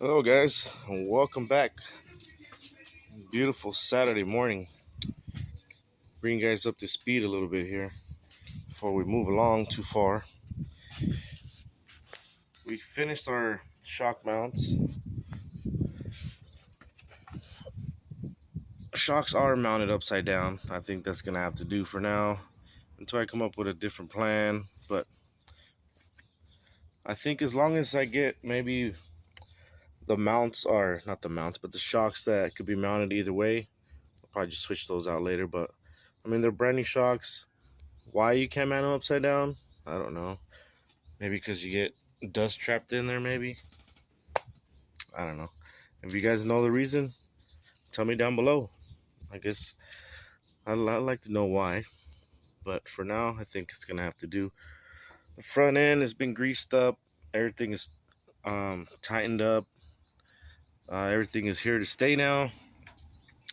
Hello, guys, and welcome back. Beautiful Saturday morning. Bring you guys up to speed a little bit here before we move along too far. We finished our shock mounts. Shocks are mounted upside down. I think that's gonna have to do for now until I come up with a different plan. But I think as long as I get maybe the mounts are not the mounts, but the shocks that could be mounted either way, I'll probably just switch those out later. But I mean, they're brand new shocks. Why you can't mount them upside down? I don't know. Maybe because you get dust trapped in there, maybe. I don't know. If you guys know the reason, tell me down below. I guess I'd like to know why. But for now, I think it's going to have to do. The front end has been greased up. Everything is tightened up. Everything is here to stay now.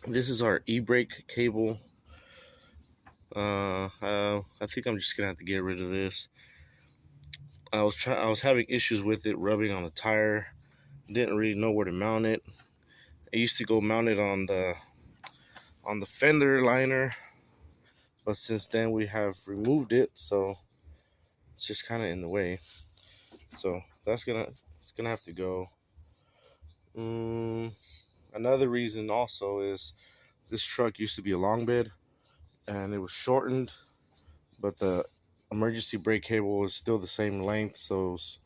This is our e-brake cable. I think I'm just going to have to get rid of this. I was having issues with it rubbing on the tire. Didn't really know where to mount it. I used to go mount it on the fender liner, but since then we have removed it, so it's just kind of in the way. So it's gonna have to go. Another reason also is this truck used to be a long bed, and it was shortened, but the emergency brake cable was still the same length, so it was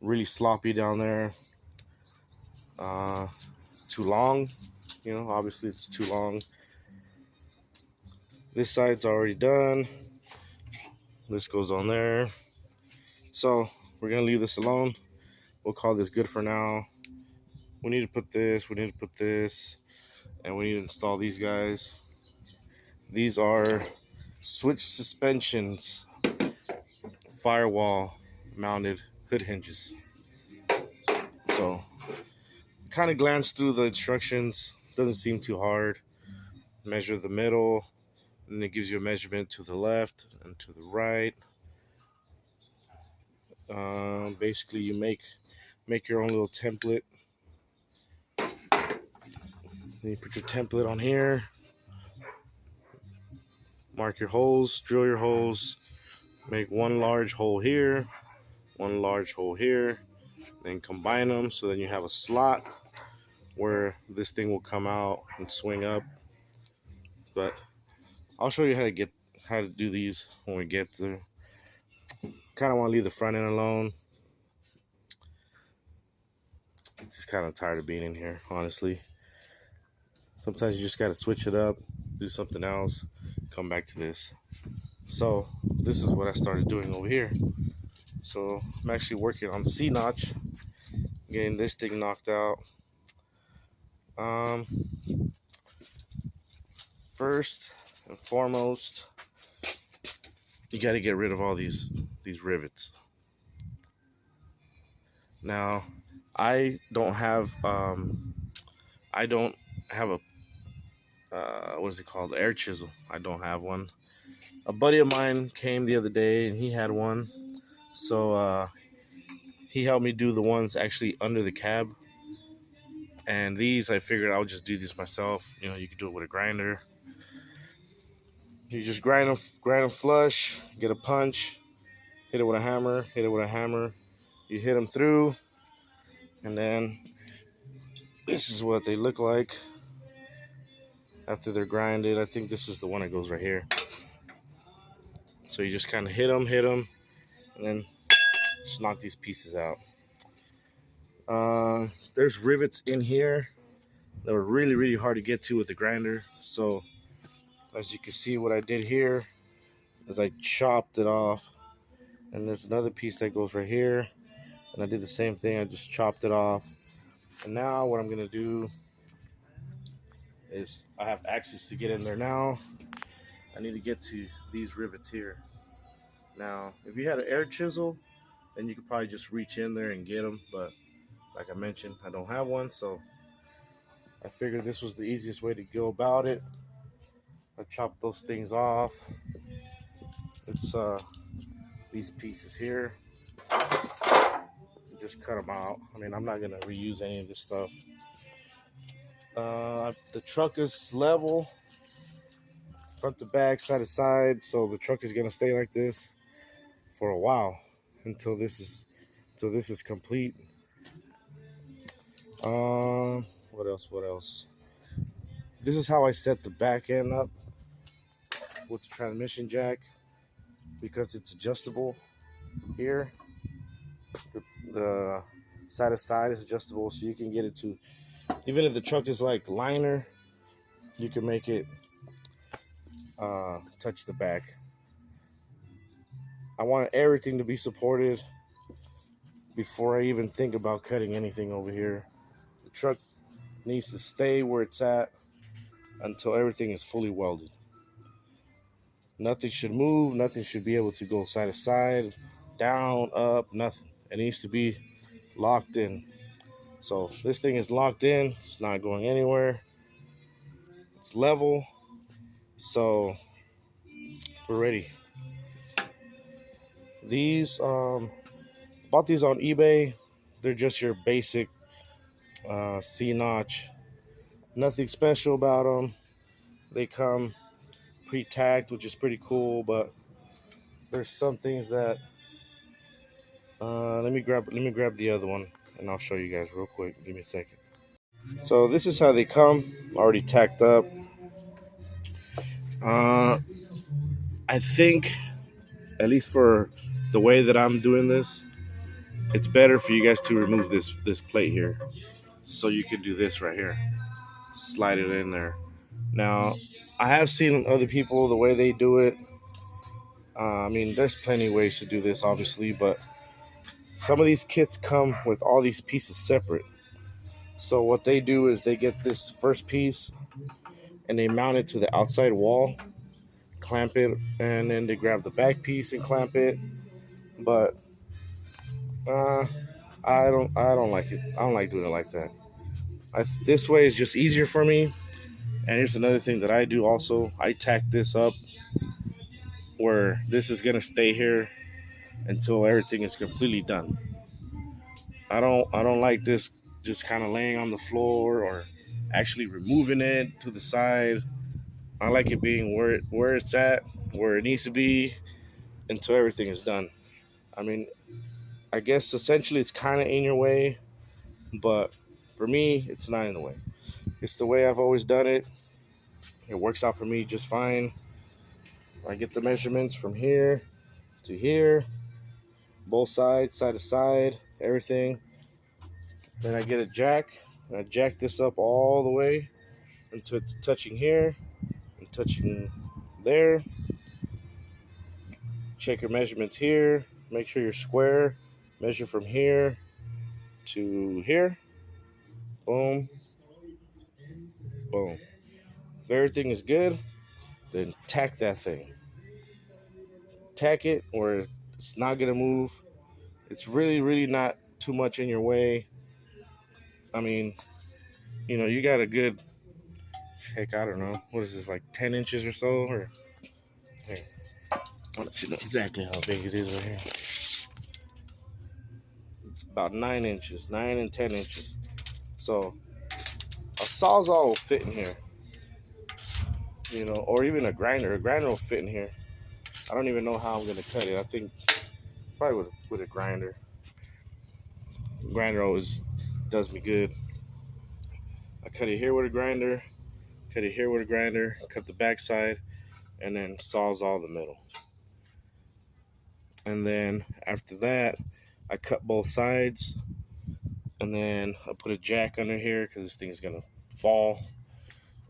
really sloppy down there. It's too long, obviously it's too long. This side's already done. This goes on there. So we're gonna leave this alone. We'll call this good for now. We need to put this, and we need to install these guys. These are switch suspensions, firewall mounted hood hinges. So kind of glance through the instructions. Doesn't seem too hard. Measure the middle, and it gives you a measurement to the left and to the right. Basically, you make your own little template. Then you put your template on here. Mark your holes, drill your holes. Make one large hole here, one large hole here. Then combine them so then you have a slot where this thing will come out and swing up. But I'll show you how to do these when we get there. Kind of want to leave the front end alone. Just kind of tired of being in here, honestly. Sometimes you just got to switch it up, do something else, come back to this. So this is what I started doing over here. So I'm actually working on the CNOTCh, getting this thing knocked out. First and foremost, you got to get rid of all these rivets. Now, I don't have a what is it called? Air chisel. I don't have one. A buddy of mine came the other day and he had one, so he helped me do the ones actually under the cab. And these, I figured I would just do these myself. You could do it with a grinder. You just grind them flush, get a punch, hit it with a hammer, You hit them through, and then this is what they look like after they're grinded. I think this is the one that goes right here. So you just kind of hit them, and then just knock these pieces out. There's rivets in here that were really, really hard to get to with the grinder. So as you can see, what I did here is I chopped it off. And there's another piece that goes right here. And I did the same thing. I just chopped it off. And now what I'm going to do is I have access to get in there now. I need to get to these rivets here. Now, if you had an air chisel, then you could probably just reach in there and get them. But like I mentioned, I don't have one. So I figured this was the easiest way to go about it. I chopped those things off. It's these pieces here. just cut them out. I mean, I'm not gonna reuse any of this stuff. The truck is level, front to back, side to side, so the truck is gonna stay like this for a while until this is complete. What else? What else? This is how I set the back end up with the transmission jack because it's adjustable here. The side to side is adjustable, so you can get it to, even if the truck is like liner, you can make it touch the back. I want everything to be supported before I even think about cutting anything over here. The truck needs to stay where it's at until everything is fully welded. Nothing should move, nothing should be able to go side to side, down, up, nothing. It needs to be locked in. So this thing is locked in, it's not going anywhere. It's level, so we're ready. These, bought these on eBay. They're just your basic CNOTCh. Nothing special about them. They come pre-tacked, which is pretty cool, but there's some things that let me grab the other one and I'll show you guys real quick. Give me a second. So this is how they come, already tacked up. I think, at least for the way that I'm doing this, it's better for you guys to remove this plate here, so you can do this right here, slide it in there. Now, I have seen other people the way they do it. I mean, there's plenty of ways to do this, obviously, but some of these kits come with all these pieces separate. So what they do is they get this first piece and they mount it to the outside wall, clamp it, and then they grab the back piece and clamp it. But I don't like it. I don't like doing it like that. This way is just easier for me. And here's another thing that I do also. I tack this up where this is gonna stay here until everything is completely done. I don't like this just kind of laying on the floor or actually removing it to the side. I like it being where it's at, where it needs to be until everything is done. I mean, I guess essentially it's kind of in your way, but for me, it's not in the way. It's the way I've always done it. It works out for me just fine. I get the measurements from here to here, both sides, side to side, everything. Then I get a jack, and I jack this up all the way until it's touching here and touching there. Check your measurements here. Make sure you're square. Measure from here to here. Boom. Boom. If everything is good, then tack that thing. Tack it or it's not going to move. It's really not too much in your way. I mean, you got a good, heck, I don't know, what is this, like 10 inches or so? Or here, I'll let you know exactly how big it is right here. It's about 9 inches, 9 and 10 inches. So a sawzall will fit in here, or even a grinder. A grinder will fit in here. I don't even know how I'm gonna cut it. I think probably with a grinder. Grinder always does me good. I cut it here with a grinder, cut it here with a grinder, cut the back side, and then sawzall the middle. And then after that, I cut both sides, and then I put a jack under here because this thing's gonna fall.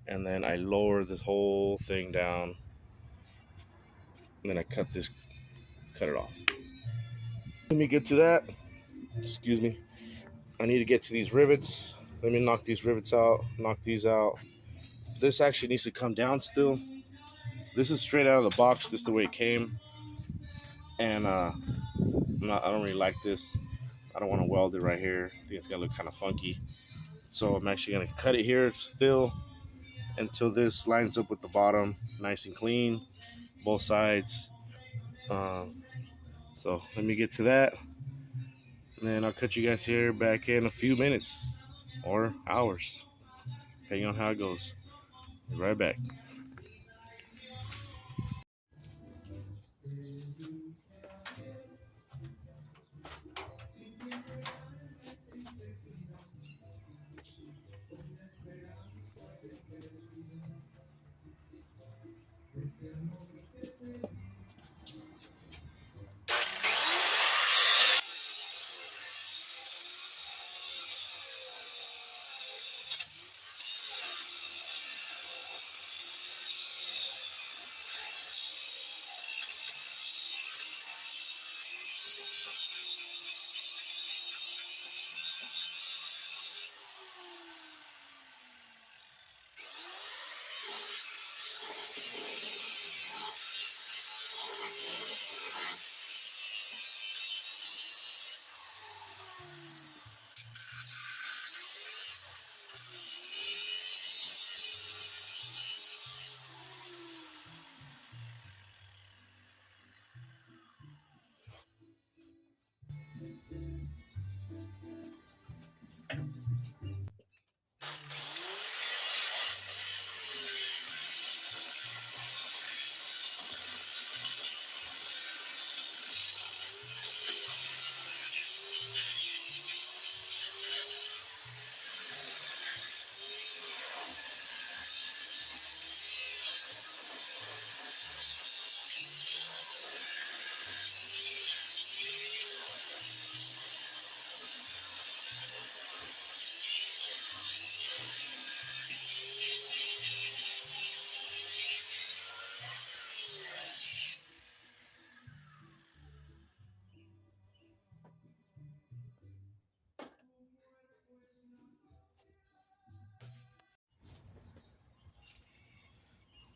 And then I lower this whole thing down, and then I cut it off. Let me get to that. Excuse me. I need to get to these rivets. Let me knock these rivets out, knock these out. This actually needs to come down still. This is straight out of the box. This is the way it came. And I don't really like this. I don't want to weld it right here. I think it's gonna look kind of funky. So I'm actually gonna cut it here still until this lines up with the bottom, nice and clean, both sides. So let me get to that. And then I'll cut you guys here back in a few minutes or hours, depending on how it goes. Be right back.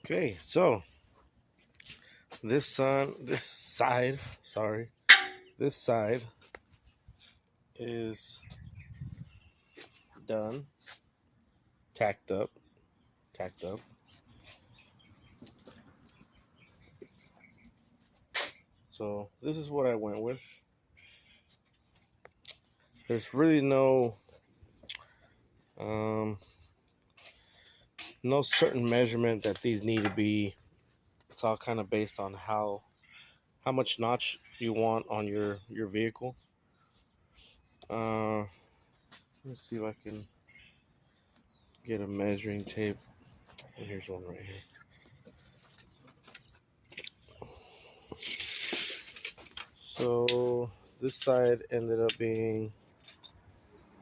Okay, so this side is done, tacked up. So this is what I went with. There's really um, no certain measurement that these need to be. It's all kind of based on how much notch you want on your vehicle. Let's see if I can get a measuring tape. Here's one right here. So this side ended up being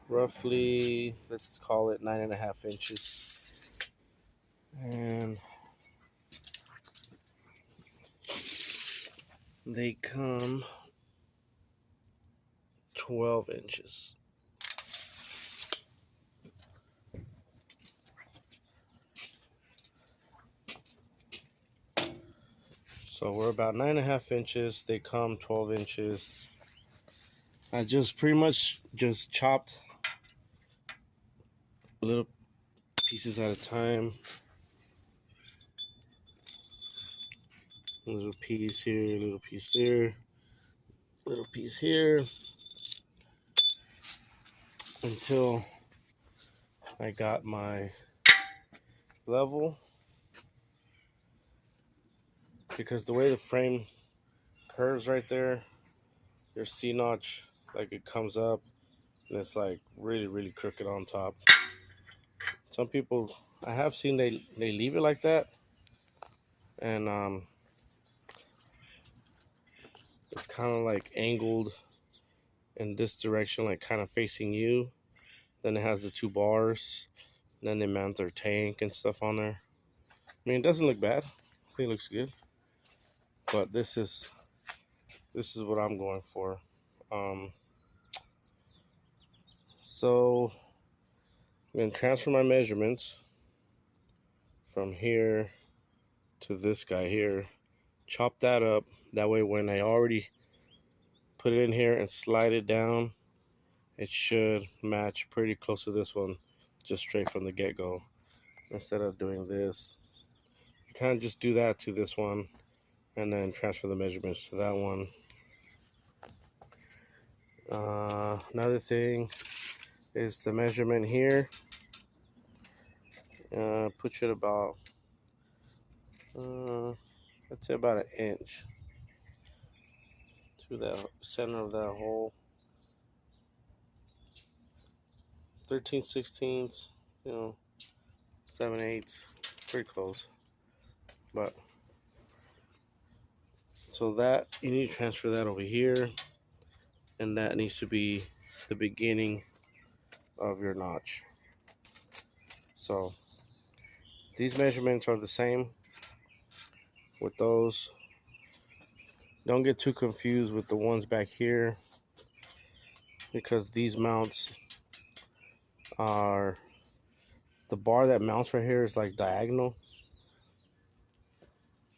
roughly, let's call it 9.5 inches, and they come 12 inches. So we're about 9.5 inches. They come 12 inches. I just pretty much just chopped little pieces at a time. Little piece here, little piece there, little piece here, until I got my level. Because the way the frame curves right there, your CNOTCh, like it comes up and it's like really crooked on top. Some people I have seen they leave it like that, and it's kind of like angled in this direction, like kind of facing you. Then it has the two bars. Then they mount their tank and stuff on there. I mean, it doesn't look bad. I think it looks good. But this is what I'm going for. So I'm gonna transfer my measurements from here to this guy here. Chop that up. That way, when I already put it in here and slide it down, it should match pretty close to this one, just straight from the get-go. Instead of doing this, you kind of just do that to this one, and then transfer the measurements to that one. Another thing is the measurement here. Put you at about, let's say about an inch to the center of that hole. 13/16, 7/8, pretty close. But so that you need to transfer that over here, and that needs to be the beginning of your notch. So these measurements are the same with those. Don't get too confused with the ones back here, because these mounts are, the bar that mounts right here is like diagonal.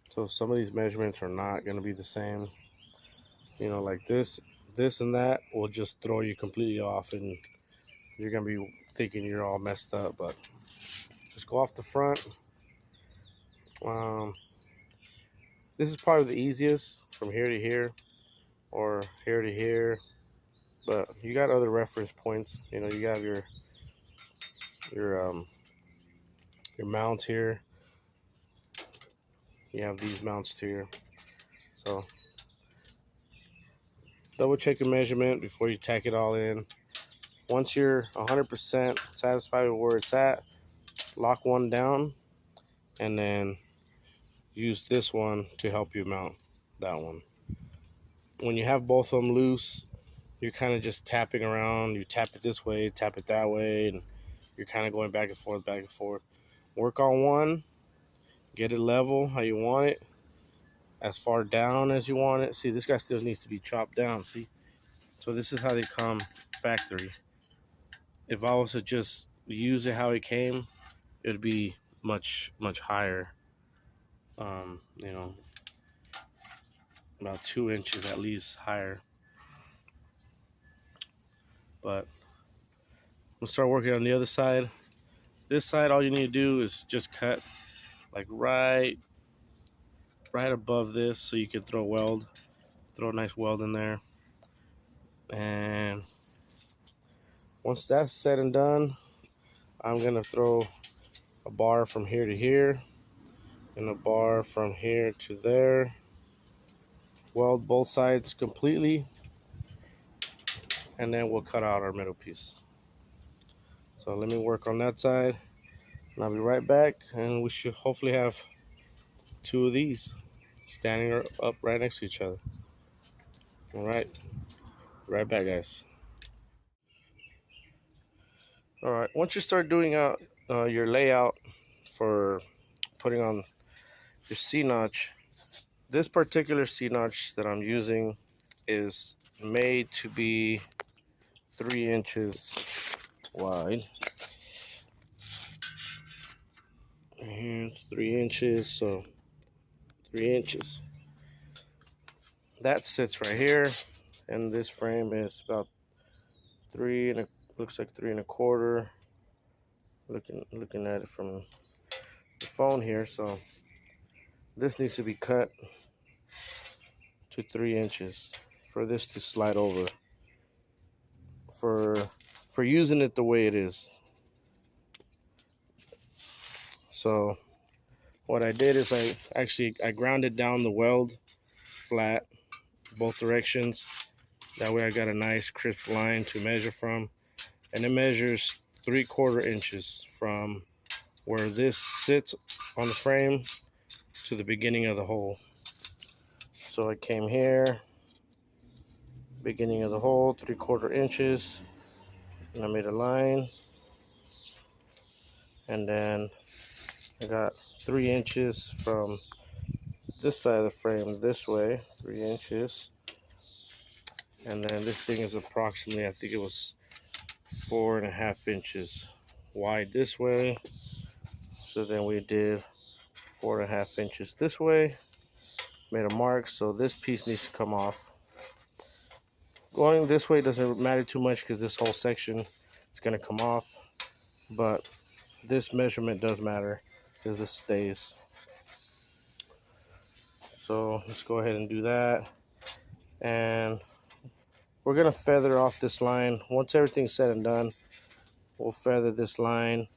So some of these measurements are not going to be the same. Like this and that will just throw you completely off, and you're going to be thinking you're all messed up. But just go off the front. This is probably the easiest, from here to here or here to here. But you got other reference points. You got your mounts here. You have these mounts here. So double check your measurement before you tack it all in. Once you're 100% satisfied with where it's at, lock one down and then use this one to help you mount that one. When you have both of them loose, you're kind of just tapping around. You tap it this way, tap it that way, and you're kind of going back and forth, back and forth. Work on one, get it level how you want it, as far down as you want it. See, this guy still needs to be chopped down, see? So this is how they come factory. If I was to just use it how it came, it would be much higher. About 2 inches at least higher. But we'll start working on the other side. This side, all you need to do is just cut like right above this, so you can throw a nice weld in there. And once that's said and done, I'm gonna throw a bar from here to here and a bar from here to there. Weld both sides completely, and then we'll cut out our middle piece. So let me work on that side, and I'll be right back, and we should hopefully have 2 of these standing up right next to each other. All right, right back, guys. All right, once you start doing out your layout for putting on your CNOTCh, this particular CNOTCh that I'm using is made to be 3 inches wide. Here's 3 inches, so 3 inches. That sits right here, and this frame is about 3 and looks like 3 1/4. Looking at it from the phone here, so this needs to be cut to 3 inches for this to slide over, for using it the way it is. So what I did is I grounded down the weld flat both directions. That way I got a nice crisp line to measure from, and it measures 3/4 inches from where this sits on the frame to the beginning of the hole. So I came here, beginning of the hole, 3/4 inches, and I made a line, and then I got 3 inches from this side of the frame this way, 3 inches, and then this thing is approximately, I think it was 4.5 inches wide this way. So then we did 4.5 inches this way, made a mark, so this piece needs to come off. Going this way doesn't matter too much because this whole section is going to come off, but this measurement does matter because this stays. So let's go ahead and do that, and we're gonna feather off this line. Once everything's said and done, we'll feather this line,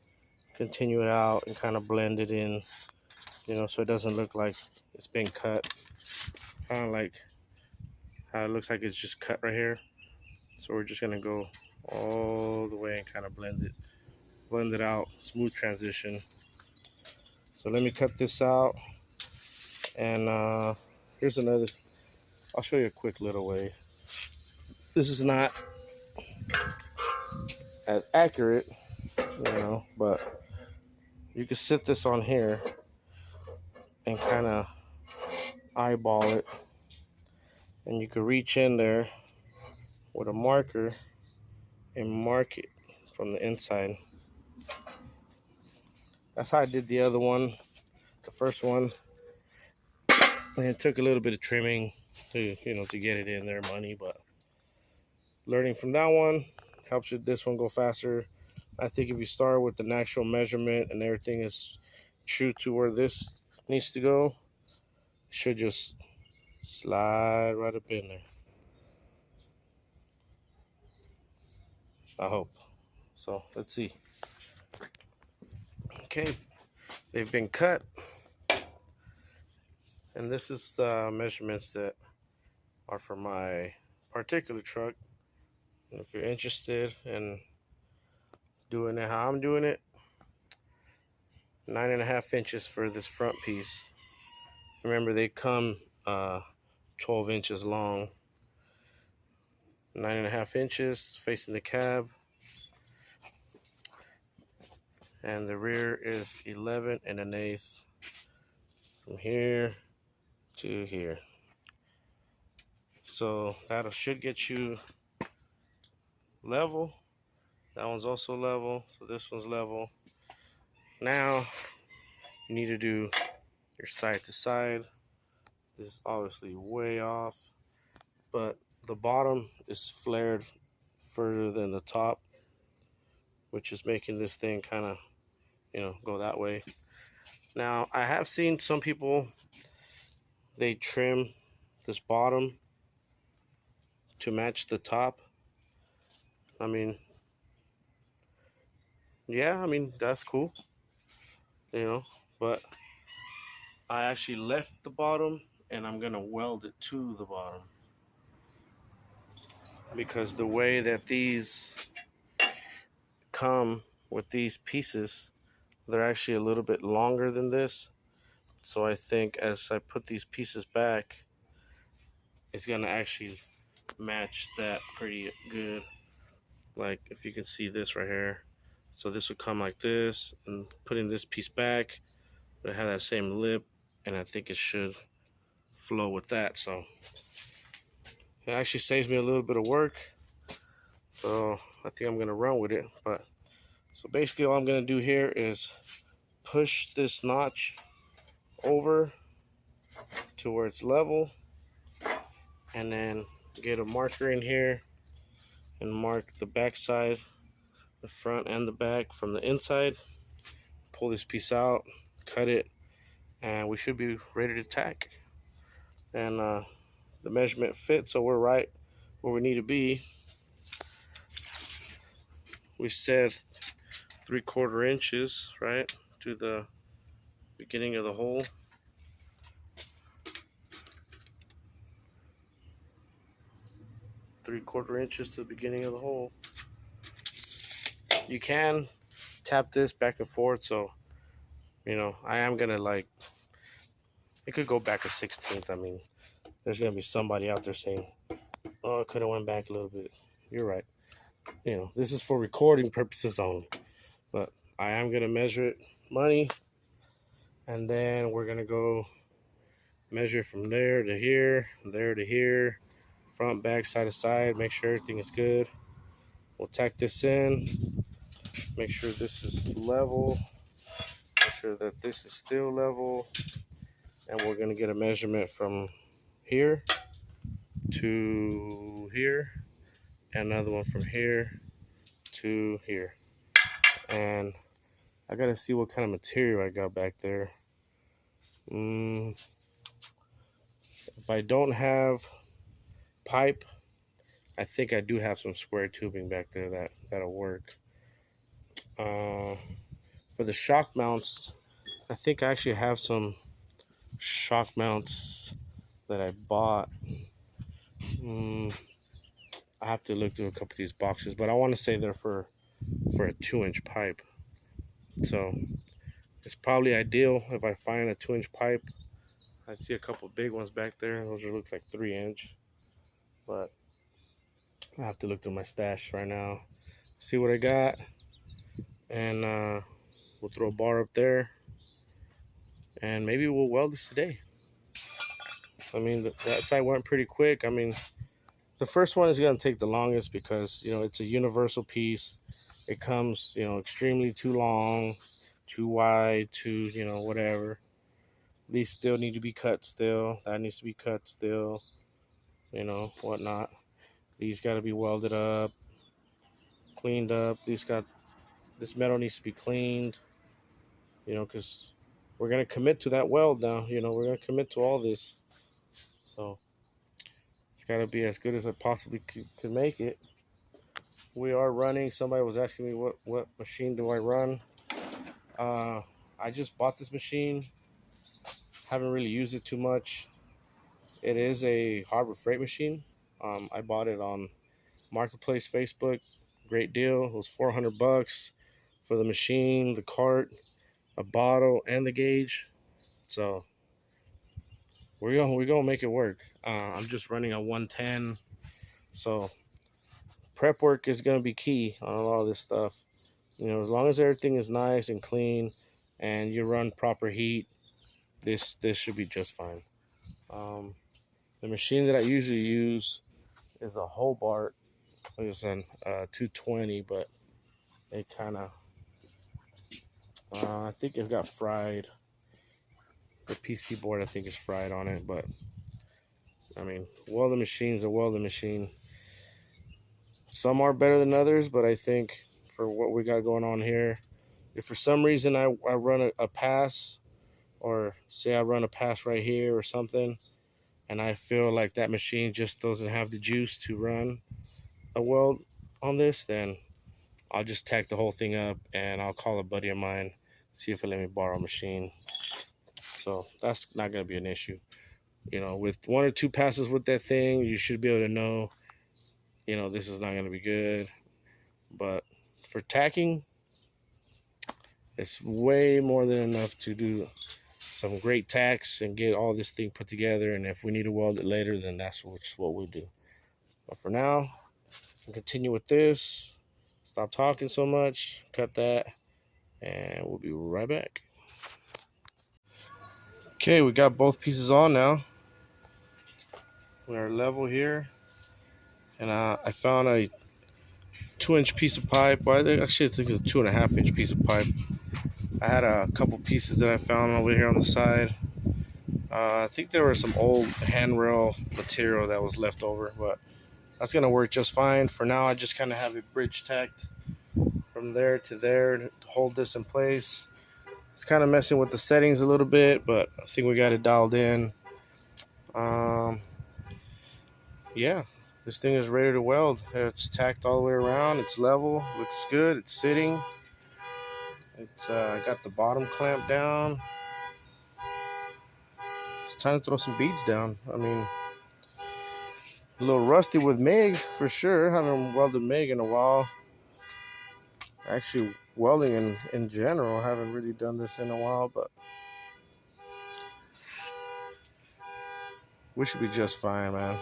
continue it out, and kind of blend it in, you know, so it doesn't look like it's been cut. Kind of like how it looks like it's just cut right here. So we're just gonna go all the way and kind of blend it out, smooth transition. So let me cut this out, and here's another. I'll show you a quick little way. This is not as accurate, you know, but you can sit this on here and kind of eyeball it, and you can reach in there with a marker and mark it from the inside. That's how I did the other one, the first one, and it took a little bit of trimming to, you know, to get it in there, money, but learning from that one helps you this one go faster. I think if you start with the actual measurement and everything is true to where this needs to go, it should just slide right up in there. I hope. So let's see. Okay, they've been cut, and this is measurements that are for my particular truck. And if you're interested in doing it how I'm doing it, 9.5 inches for this front piece. Remember, they come 12 inches long. 9.5 inches facing the cab, and the rear is 11 1/8 from here to here. So that should get you level. That one's also level, so this one's level. Now you need to do your side to side. This is obviously way off, but the bottom is flared further than the top, which is making this thing kind of, you know, go that way. Now I have seen some people, they trim this bottom to match the top. I mean, yeah, I mean, that's cool, you know, but I actually left the bottom and I'm gonna weld it to the bottom, because the way that these come with these pieces, they're actually a little bit longer than this. So I think as I put these pieces back, it's gonna actually match that pretty good. Like if you can see this right here, so this would come like this, and putting this piece back, but it had that same lip, and I think it should flow with that. So it actually saves me a little bit of work, so I think I'm gonna run with it. But so basically all I'm gonna do here is push this notch over to where it's level, and then get a marker in here and mark the back side, the front and the back from the inside. Pull this piece out, cut it, and we should be ready to tack. And the measurement fits, so we're right where we need to be. We said 3/4 inches, right, to the beginning of the hole. Three-quarter inches to the beginning of the hole. You can tap this back and forth, so you know I am gonna, like, it could go back a 16th. I mean, there's gonna be somebody out there saying, "Oh, it could have went back a little bit." You're right. You know, this is for recording purposes only. But I am gonna measure it, money, and then we're gonna go measure from there to here, there to here, front, back, side to side. Make sure everything is good. We'll tack this in. Make sure this is level. Make sure that this is still level. And we're gonna get a measurement from here to here, and another one from here to here. And I gotta see what kind of material I got back there. If I don't have pipe, I think I do have some square tubing back there that'll work. For the shock mounts, I think I actually have some shock mounts that I bought. I have to look through a couple of these boxes, but I want to say they're for a 2-inch pipe. So it's probably ideal if I find a 2-inch pipe. I see a couple big ones back there. Those look like 3-inch, but I have to look through my stash right now, see what I got, and we'll throw a bar up there, and maybe we'll weld this today. I mean, that side went pretty quick. I mean, the first one is going to take the longest because, you know, it's a universal piece. It comes, you know, extremely too long, too wide, too, you know, whatever. These still need to be cut still. That needs to be cut still, you know, whatnot. These got to be welded up, cleaned up. This metal needs to be cleaned, you know, because we're going to commit to that weld now. You know, we're going to commit to all this. So it's got to be as good as I possibly could make it. We are running. Somebody was asking me what machine do I run. I just bought this machine. Haven't really used it too much. It is a Harbor Freight machine. I bought it on Marketplace Facebook. Great deal. It was $400 for the machine, the cart, a bottle, and the gauge. So we're gonna make it work. I'm just running a 110. So prep work is gonna be key on a lot of this stuff. You know, as long as everything is nice and clean and you run proper heat, this should be just fine. The machine that I usually use is a Hobart. It's an 220, but it kind of, I think it got fried. The PC board, I think, is fried on it, but I mean, welding machine's a welding machine. Some are better than others, but I think for what we got going on here, if for some reason I run a pass, or say I run a pass right here or something, and I feel like that machine just doesn't have the juice to run a weld on this, then I'll just tack the whole thing up and I'll call a buddy of mine, see if he'll let me borrow a machine. So that's not going to be an issue. You know, with 1 or 2 passes with that thing, you should be able to know, you know, this is not going to be good. But for tacking, it's way more than enough to do some great tacks and get all this thing put together. And if we need to weld it later, then that's what we'll do. But for now, we'll continue with this. Stop talking so much, cut that, and we'll be right back. Okay, we got both pieces on now. We're level here, and I found a 2-inch piece of pipe. Well, actually, I think it's a 2.5-inch piece of pipe. I had a couple pieces that I found over here on the side. I think there was some old handrail material that was left over, but that's gonna work just fine. For now, I just kind of have it bridge tacked from there to there to hold this in place. It's kind of messing with the settings a little bit, but I think we got it dialed in. Yeah, this thing is ready to weld. It's tacked all the way around. It's level, looks good. It's sitting. It's got the bottom clamp down. It's time to throw some beads down. I mean, a little rusty with MIG for sure. Haven't welded MIG in a while. Actually, welding in general, haven't really done this in a while, but we should be just fine, man.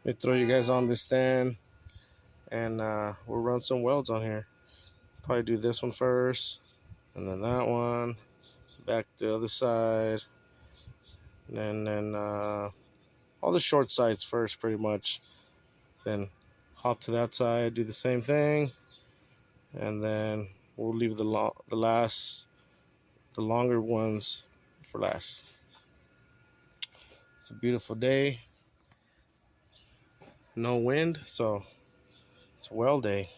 Let me throw you guys on this stand, and we'll run some welds on here. Probably do this one first, and then that one, back the other side, and then all the short sides first, pretty much. Then hop to that side, do the same thing, and then we'll leave the longer ones for last. It's a beautiful day, no wind, so it's a weld day.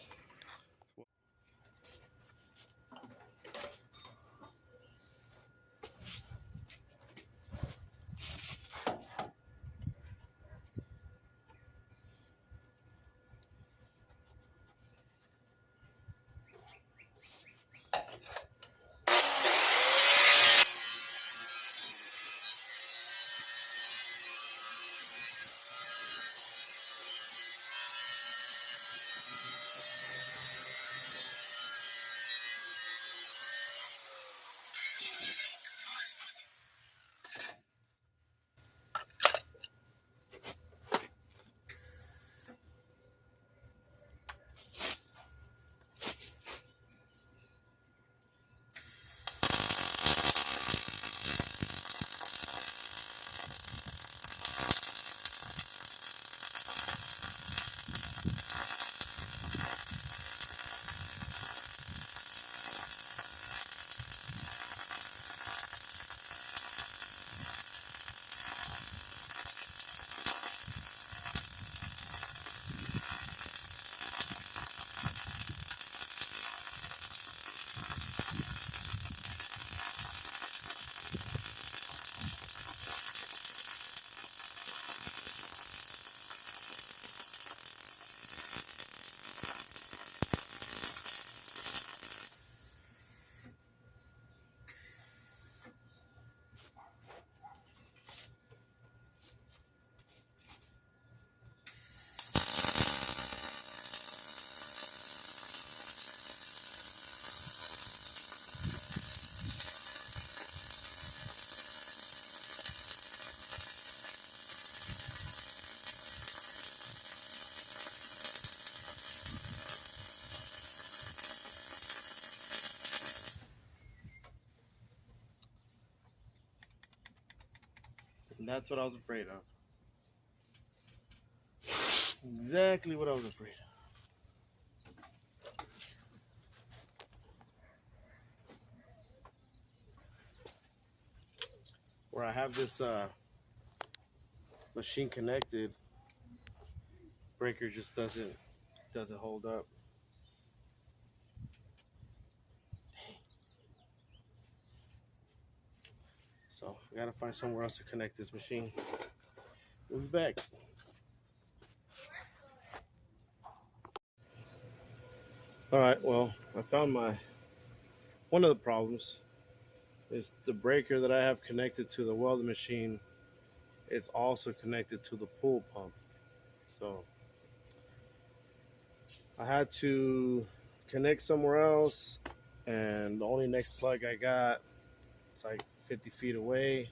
that's what I was afraid of. Exactly what I was afraid of. Where I have this machine connected, breaker just doesn't hold up. So I gotta find somewhere else to connect this machine. We'll be back. All right, well, I found one of the problems is the breaker that I have connected to the welding machine is also connected to the pool pump. So I had to connect somewhere else, and the only next plug I got is like 50 feet away.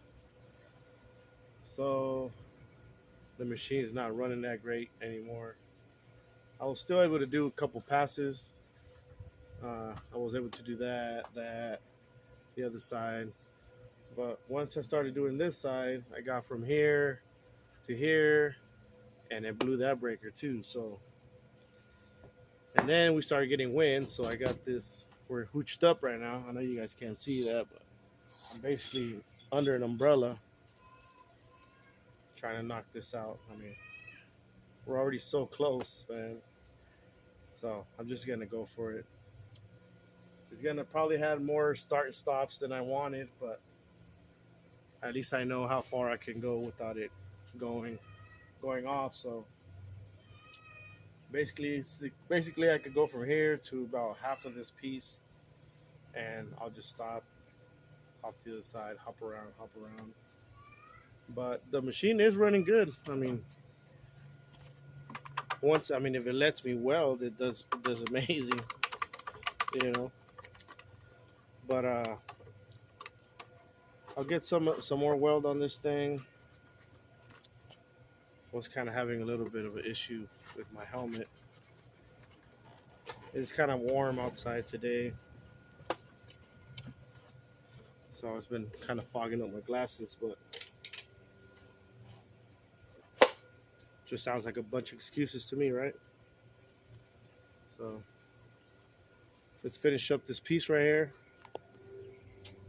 So the machine's not running that great anymore. I was still able to do a couple passes. I was able to do that, the other side. But once I started doing this side, I got from here to here, and it blew that breaker too. So, and then we started getting wind. So I got this. We're hooched up right now. I know you guys can't see that, but I'm basically under an umbrella trying to knock this out. I mean, we're already so close, man. So I'm just gonna go for it. It's gonna probably have more start and stops than I wanted, but at least I know how far I can go without it going off. So basically I could go from here to about half of this piece, and I'll just stop, hop to the other side, hop around. But the machine is running good. I mean, if it lets me weld, it does amazing, you know. But I'll get some more weld on this thing. Was kind of having a little bit of an issue with my helmet. It's kind of warm outside today, so it's been kind of fogging up my glasses, but just sounds like a bunch of excuses to me, right? So let's finish up this piece right here,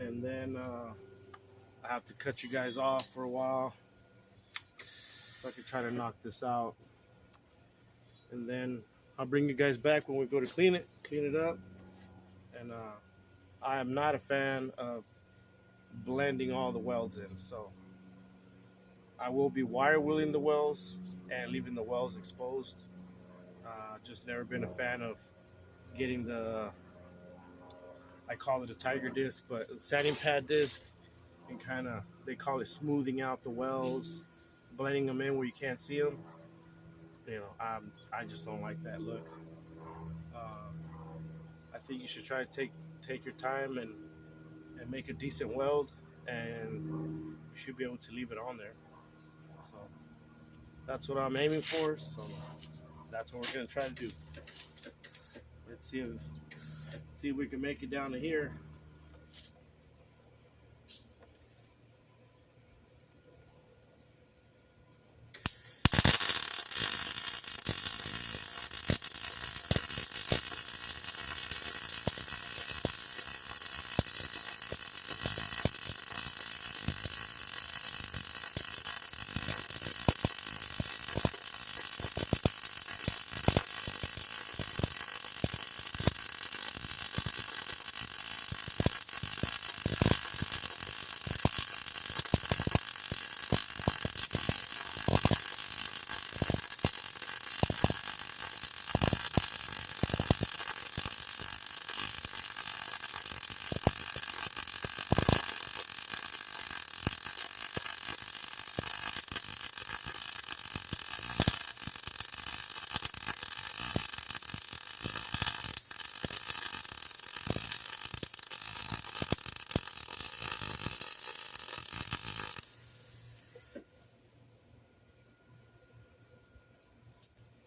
and then I have to cut you guys off for a while so I can try to knock this out, and then I'll bring you guys back when we go to clean it up. And I am not a fan of blending all the welds in, so I will be wire wheeling the welds and leaving the welds exposed. Just never been a fan of getting I call it a tiger disc, but sanding pad disc, and they call it smoothing out the welds, blending them in where you can't see them. You know, I just don't like that look. I think you should try to take your time and make a decent weld, and you should be able to leave it on there. So that's what I'm aiming for. So that's what we're gonna try to do. Let's see if we can make it down to here.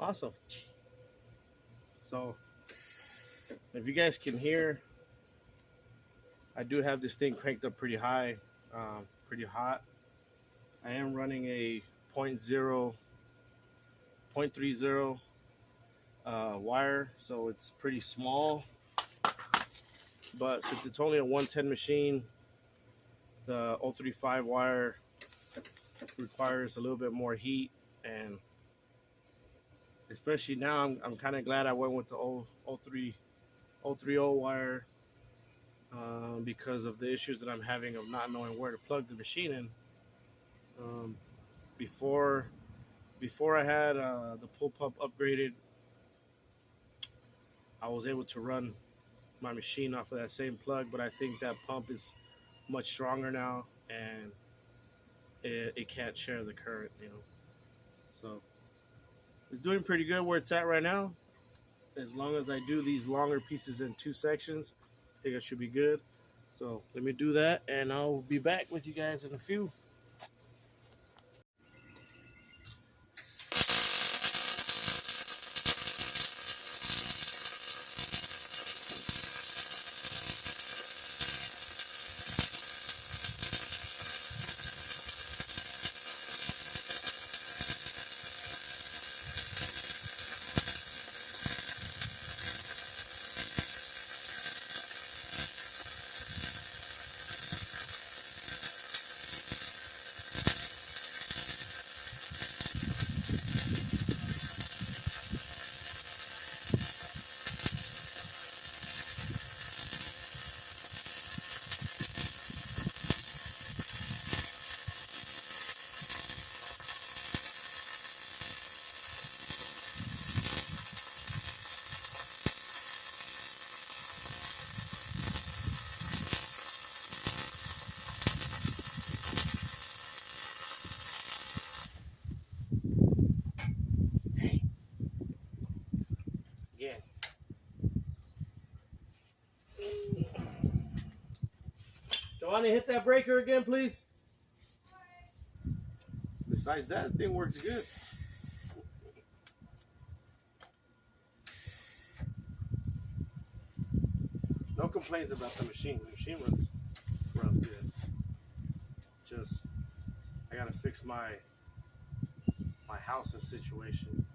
Awesome. So if you guys can hear, I do have this thing cranked up pretty high, pretty hot. I am running a 0.30 wire, so it's pretty small. But since it's only a 110 machine, the 035 wire requires a little bit more heat, and especially now, I'm kind of glad I went with the 030 wire, because of the issues that I'm having of not knowing where to plug the machine in. Um, before I had the pull pump upgraded, I was able to run my machine off of that same plug, but I think that pump is much stronger now, and it can't share the current, So it's doing pretty good where it's at right now. As long as I do these longer pieces in 2 sections, I think I should be good. So let me do that, and I'll be back with you guys in a few. Yeah. Joanna, hit that breaker again, please. Besides that, the thing works good. No complaints about the machine. The machine runs good. Just I gotta fix my house's situation.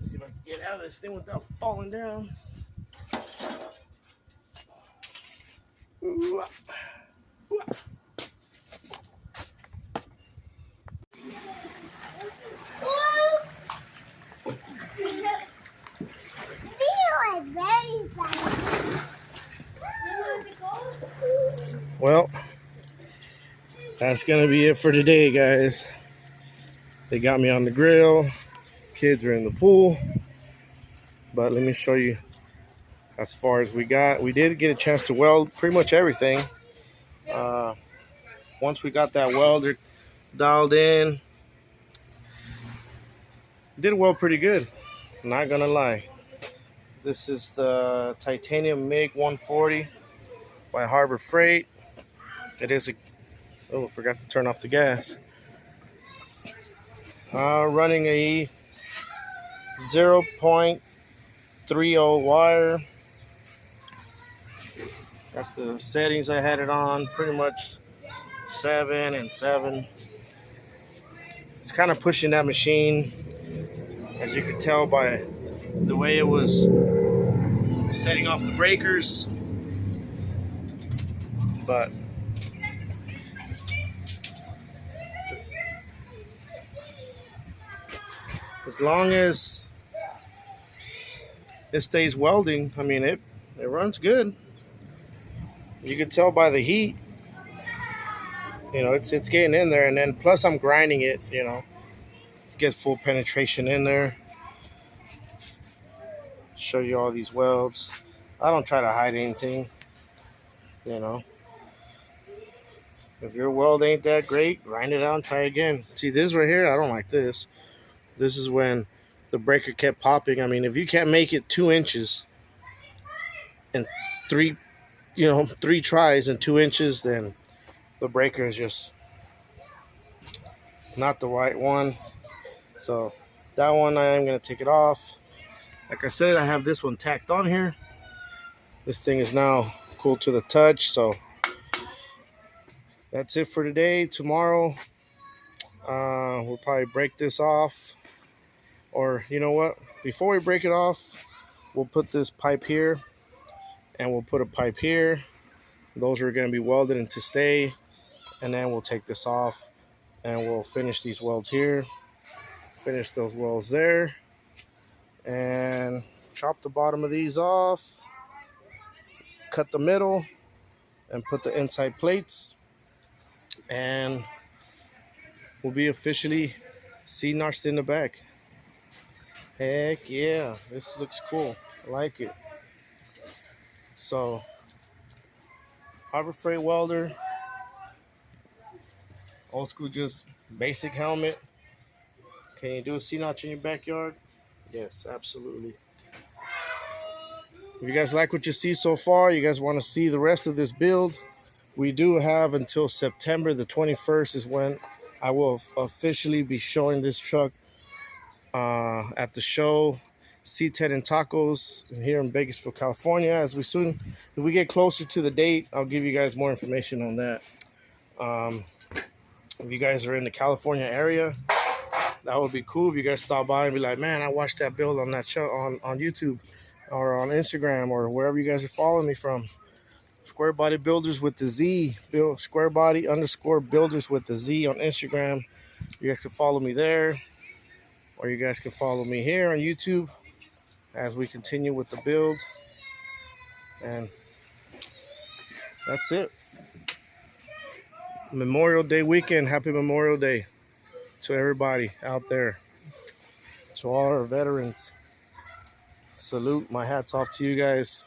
See if I can get out of this thing without falling down. Well, that's gonna be it for today, guys. They got me on the grill. Kids are in the pool. But let me show you as far as we got. We did get a chance to weld pretty much everything. Once we got that welder dialed in, did weld pretty good. Not gonna lie. This is the titanium MIG 140 by Harbor Freight. It is a, oh, forgot to turn off the gas. Running a 0.30 wire. That's the settings I had it on, pretty much 7 and 7. It's kind of pushing that machine, as you can tell by the way it was setting off the breakers. But as long as it stays welding, I mean it runs good. You can tell by the heat, you know, it's getting in there, and then plus I'm grinding it, you know, to get full penetration in there. Show you all these welds. I don't try to hide anything, you know. If your weld ain't that great, grind it out and try again. See this right here? I don't like this. This is when the breaker kept popping. I mean, if you can't make it 2 inches in three tries in 2 inches, then the breaker is just not the right one. So that one I am going to take it off. Like I said, I have this one tacked on here. This thing is now cool to the touch. So that's it for today. Tomorrow we'll probably break this off, or you know what, before we break it off, we'll put this pipe here and we'll put a pipe here. Those are going to be welded and to stay, and then we'll take this off and we'll finish these welds here, finish those welds there, and chop the bottom of these off, cut the middle, and put the inside plates, and we'll be officially CNOTChed in the back. Heck yeah, this looks cool. I like it. So, Harbor Freight welder, old school, just basic helmet. Can you do a CNOTCh in your backyard? Yes, absolutely. If you guys like what you see so far, you guys want to see the rest of this build, we do have until September the 21st is when I will officially be showing this truck at the show, C10 and Tacos here in Bakersfield, California. If we get closer to the date, I'll give you guys more information on that. If you guys are in the California area, that would be cool if you guys stop by and be like, man, I watched that build on that show on YouTube or on Instagram or wherever you guys are following me from. Square Body Builders with the Z, Square Body _ Builders with the Z on Instagram. You guys can follow me there, or you guys can follow me here on YouTube as we continue with the build. And that's it. Memorial Day weekend. Happy Memorial Day to everybody out there, to all our veterans. Salute. My hat's off to you guys.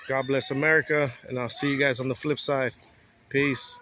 God bless America, and I'll see you guys on the flip side. Peace.